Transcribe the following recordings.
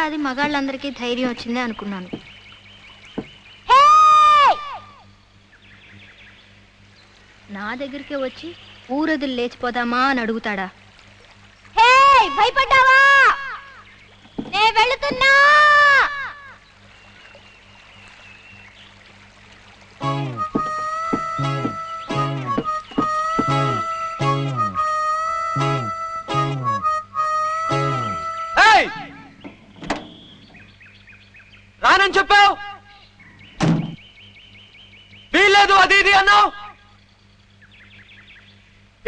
ఏడాది మగాళ్ళందరికీ ధైర్యం వచ్చిందే అనుకున్నాను. నా దగ్గరికి వచ్చి ఊరదులు లేచిపోదామా అని అడుగుతాడా? భయపడ్డావా? నే వెళుతున్నా. రానని చెప్పావు, వీల్లేదు అది ఇది అన్నావు,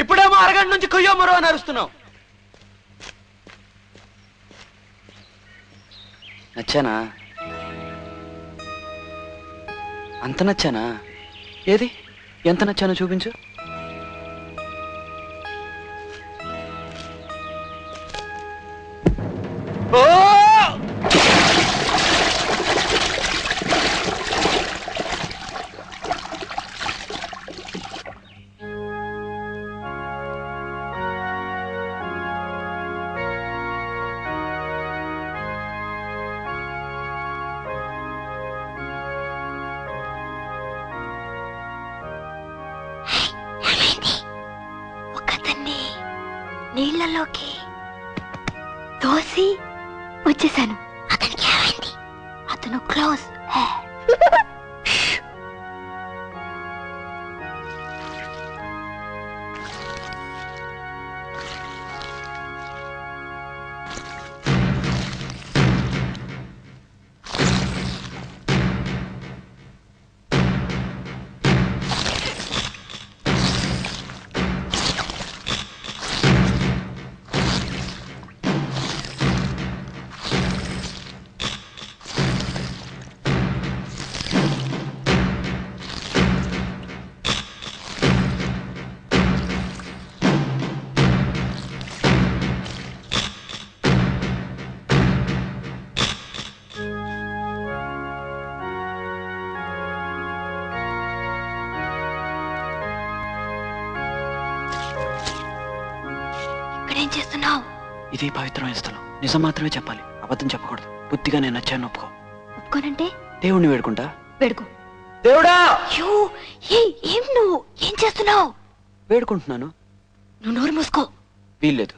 ఇప్పుడేమో అరగంట నుంచి కొయ్యో మరో అని అరుస్తున్నావు. నచ్చానా? అంత నచ్చానా? ఏది ఎంత నచ్చానో చూపించు. నీళ్ళలోకి తోసి వచ్చేసాను. అతనికి ఏమైంది? అతను క్లోజ్. ఏం చేస్తున్నావు? ఇది పవిత్రమైన స్థలం. నిజం మాత్రమే చెప్పాలి, అబద్ధం చెప్పకూడదు. బుద్ధిగా నేను నచ్చాను ఒప్పుకో. ఒప్పుకోనంటే దేవుణ్ణి వేడుకుంటా. వేడుకో. దేవుడా! ఏం నువ్వు ఏం చేస్తున్నావు? వేడుకుంటున్నాను. నువ్వు నోరు మూసుకో. వీల్లేదు.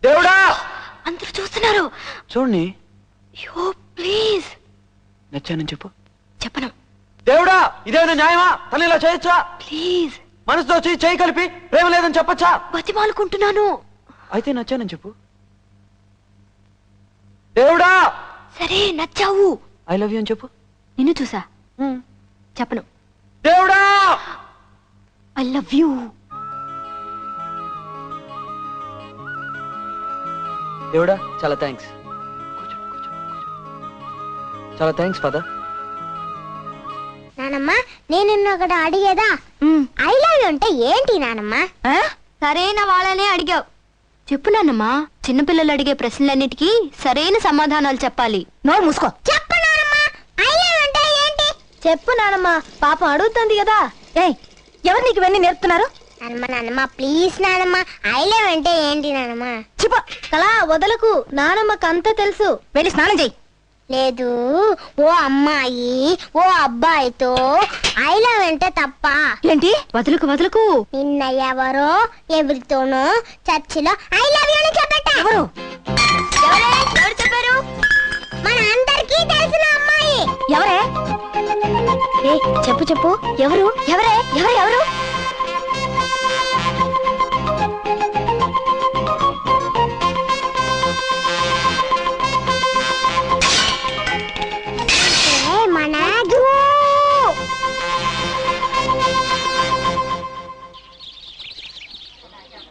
దేవుడా! అందరూ చూస్తున్నారు. చూడండి. ప్లీజ్. నచ్చానని చెప్పు. చెప్పను. దేవుడా! ఇదేమైనా న్యాయమా? తను ఇలా చేయొచ్చా? ప్లీజ్. మనసుతో చేయి కలిపి ప్రేమ లేదని చెప్పచ్చా? బతిమాలుకుంటున్నాను. అయితే నచ్చానని చెప్పు. దేవుడా! సరే నచ్చావు. ఐ లవ్ యూ అని చెప్పు. నిన్ను చూసా. చెప్పను. దేవుడా! I love you. దేవుడా చాలా థ్యాంక్స్. చాలా థ్యాంక్స్ ఫాదర్. నానమ్మ నేను ఒకటి అడిగేదా? ఐ లవ్ యూ అంటే ఏంటి నానమ్మ? సరైన వాళ్ళనే అడిగావు. చెప్పు నాన్నమ్మా. చిన్నపిల్లలు అడిగే ప్రశ్నలన్నిటికీ సరైన సమాధానాలు చెప్పాలి. నోరు మూసుకో. చెప్పు నానమ్మ, ఐ లవ్ యూ అంటే ఏంటి? చెప్పు నానమ్మ, పాపం అడుగుతుంది కదా. ఎవరు నీకు ఇవన్నీ నేర్పుతున్నారు? నానమ్మ ప్లీజ్ నానమ్మ, ఐ లవ్ అంటే ఏంటి నానమ్మ? చెప్ప కలా వదలకు. నానమ్మకు అంతా తెలుసు. వెళ్ళి స్నానం చెయ్యి. లేదు, ఓ అమ్మాయి ఓ అబ్బాయితో ఐ లవ్ అంటే తప్ప. ఏంటి? వదలకు వదలకు. నిన్న ఎవరో ఎవరితోనో చర్చిలో ఐ లవ్ యూ అని చెప్పట. ఎవరు చెప్పారు? మన అందరికీ తెలిసిన అమ్మాయి. ఎవరే? చెప్పు చెప్పు. ఎవరు? ఎవరే? ఎవరు?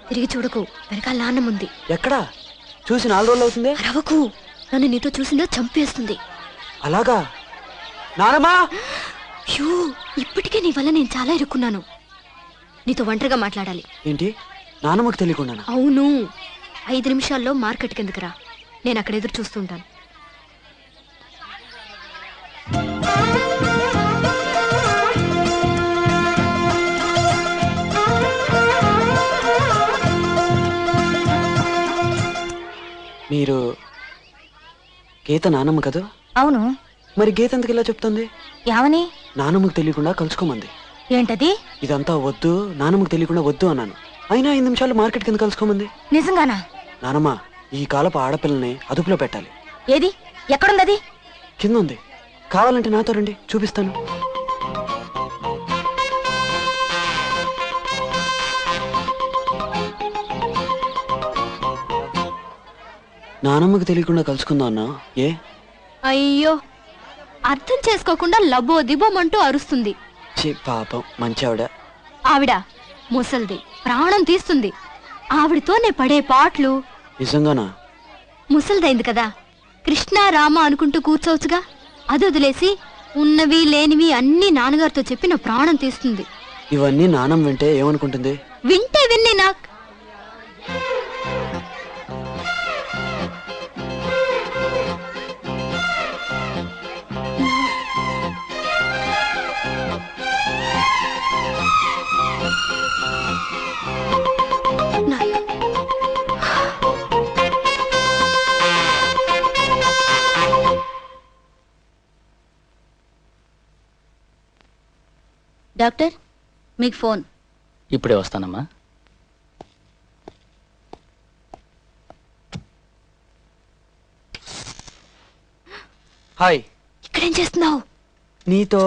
తిరిగి చూడకు. వెనకాల నాన్నముంది. ఎక్కడా? చూసి 4 రోజులు అవుతుంది. రవకు. నన్ను నీతో చూసిందో చంపేస్తుంది. అలాగా? నానమ్మా! ఇప్పటికే నీ వల్ల నేను చాలా ఇరుక్కున్నాను. నీతో ఒంటరిగా మాట్లాడాలి. ఏంటి? నానమ్మకు తెలియకుండా? అవును. 5 నిమిషాల్లో మార్కెట్ కిందకి రా. నేను అక్కడ ఎదురు చూస్తుంటాను. గీత నానమ్మ కదా? అవును. మరి గీత ఎందుకు ఇలా చెప్తుంది? యావని? నానమ్మకు తెలియకుండా కలుసుకోమంది. ఏంటది? ఇదంతా వద్దు, నానమ్మకు తెలియకుండా వద్దు అన్నాను. అయినా 5 నిమిషాలు మార్కెట్ కింద కలుసుకోమంది. నిజంగానా? నానమ్మ, ఈ కాలపు ఆడపిల్లని అదుపులో పెట్టాలి. ఏది? ఎక్కడుందది? కింద ఉంది. కావాలంటే నాతో రండి, చూపిస్తాను. నానమ్మకు తెలియకుండా కలుసుకుందాం అన్నా. ఏ? అయ్యో, అర్థం చేసుకోకుండా లబో దిబోమంటూ అరుస్తుంది. పాపం, మంచి ఆవిడ. ఆవిడ ముసల్ది, ప్రాణం తీస్తుంది. ఆవిడతోనే పడే పాటలు. నిజంగానా? ముసల్దైంది కదా, కృష్ణ రామ అనుకుంటూ కూర్చోవచ్చుగా. అది వదిలేసి ఉన్నవి లేనివి అన్ని నాన్నగారితో చెప్పి నా ప్రాణం తీస్తుంది. ఇవన్నీ నానమ్మ వింటే ఏమనుకుంటుంది? వింటే విన్ని నాకు డాక్టర్, మీకు ఫోన్. ఇప్పుడే వస్తానమ్మా. హాయ్. ఇక్కడేం చేస్తున్నావు? నీతో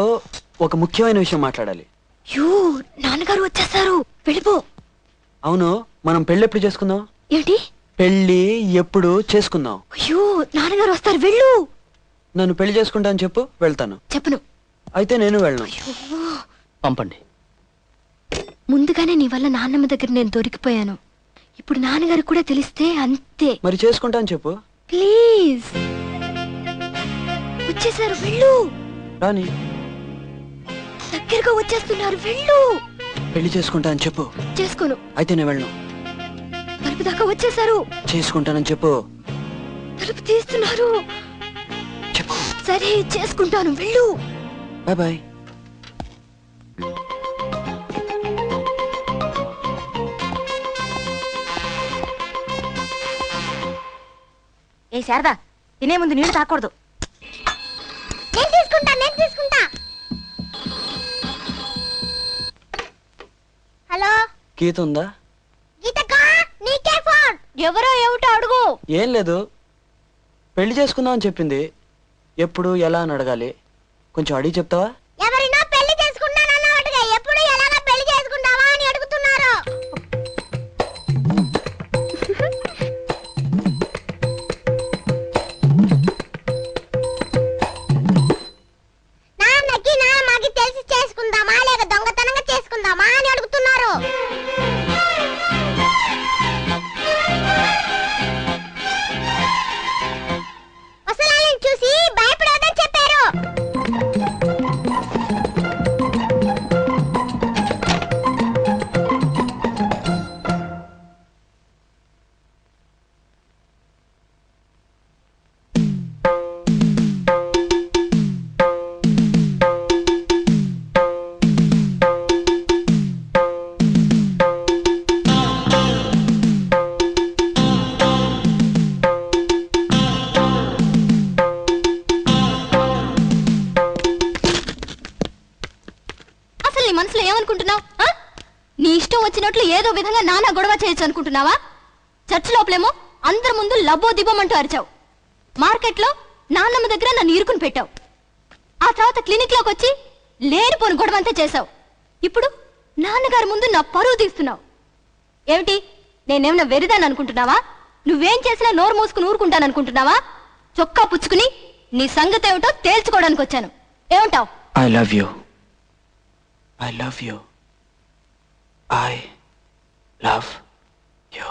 ఒక ముఖ్యమైన విషయం మాట్లాడాలి. యూ, నాన్నగారు వచ్చేస్తారు, వెళ్ళిపో. అవును, మనం పెళ్ళి ఎప్పుడు చేసుకుందాం? ఏంటి? పెళ్ళి ఎప్పుడు చేసుకుందాం? అయ్యో, నాన్నగారు వస్తారు, వెళ్ళు. నన్ను పెళ్లి చేసుకుంటా అని చెప్పు, వెళ్తాను. చెప్పను. అయితే నేను వెళ్ళను. పంపండి. ముందుగానే నీ వల్ల నాన్నమ్మ దగ్గర నేను దొరికిపోయాను. ఇప్పుడు నాన్నగారు కూడా తెలిస్తే అంతే. మరి చేసుకుంటా అని చెప్పు. ప్లీజ్. వచ్చేసారు, వెళ్ళు. రాని. దగ్గరగా వచ్చేస్తున్నారు, వెళ్ళు. పెళ్లి చేసుకుంటా అని చెప్పు. చేసుకోను. అయితే నేను వెళ్ళను. తలుపు దాకా వచ్చేసారు. చేసుకుంటానని చెప్పు. తలుపు తీస్తున్నారు. చెప్పు. సరే, చేసుకుంటాను, వెళ్ళు. Bye bye. ఏ శారదా, తినే ముందు నీళ్లు తాకూడదు. నేను తీసుకుంటా. హలో గీత ఉందా? గీతకా, నీకే ఫోన్. ఎవరో ఏమిటో అడుగు. ఏం లేదు, పెళ్లి చేసుకుందాం అని చెప్పింది. ఎప్పుడు ఎలా అని అడగాలి, కొంచెం అడిగి చెప్తావా? ఎవరినో పెళ్లి చేసుకున్నానన్నట్టుగా ఎప్పుడు ఎలాగా పెళ్లి చేసుకుంటావా అని అడుగుతున్నారు. నాన్నకి నాన్నమ్మకి తెలిసి చేసుకుందామా లేక దొంగతనంగా చేసుకుందామా అని అడుగుతున్నారు. వసలాలను చూసి భయపడవద్దని చెప్పారు. అసలు నీ మనసులో ఏమనుకుంటున్నావు? నీ ఇష్టం వచ్చినట్లు ఏదో విధంగా నానా గొడవ చేయొచ్చు అనుకుంటున్నావా? చర్చ్ లోపలేమో అందరి ముందు లబ్బో దిబ్బమంటూ అరిచావు. మార్కెట్లో నాన్నమ్మ దగ్గర నన్ను ఇరుకుని పెట్టావు. ఆ తర్వాత క్లినిక్ లోకి వచ్చి లేనిపోని గొడవ అంతా చేశావు. ఇప్పుడు నాన్నగారి ముందు నా పరువు తీస్తున్నావు. ఏమిటి, నేనేమన్నా వెరిదాన్ని అనుకుంటున్నావా? నువ్వేం చేసినా నోరు మూసుకుని ఊరుకుంటాననుకుంటున్నావా? చొక్కా పుచ్చుకుని నీ సంగతి ఏమిటో తేల్చుకోవడానికి వచ్చాను. ఏమంటావు? I love you. I love you. I love you.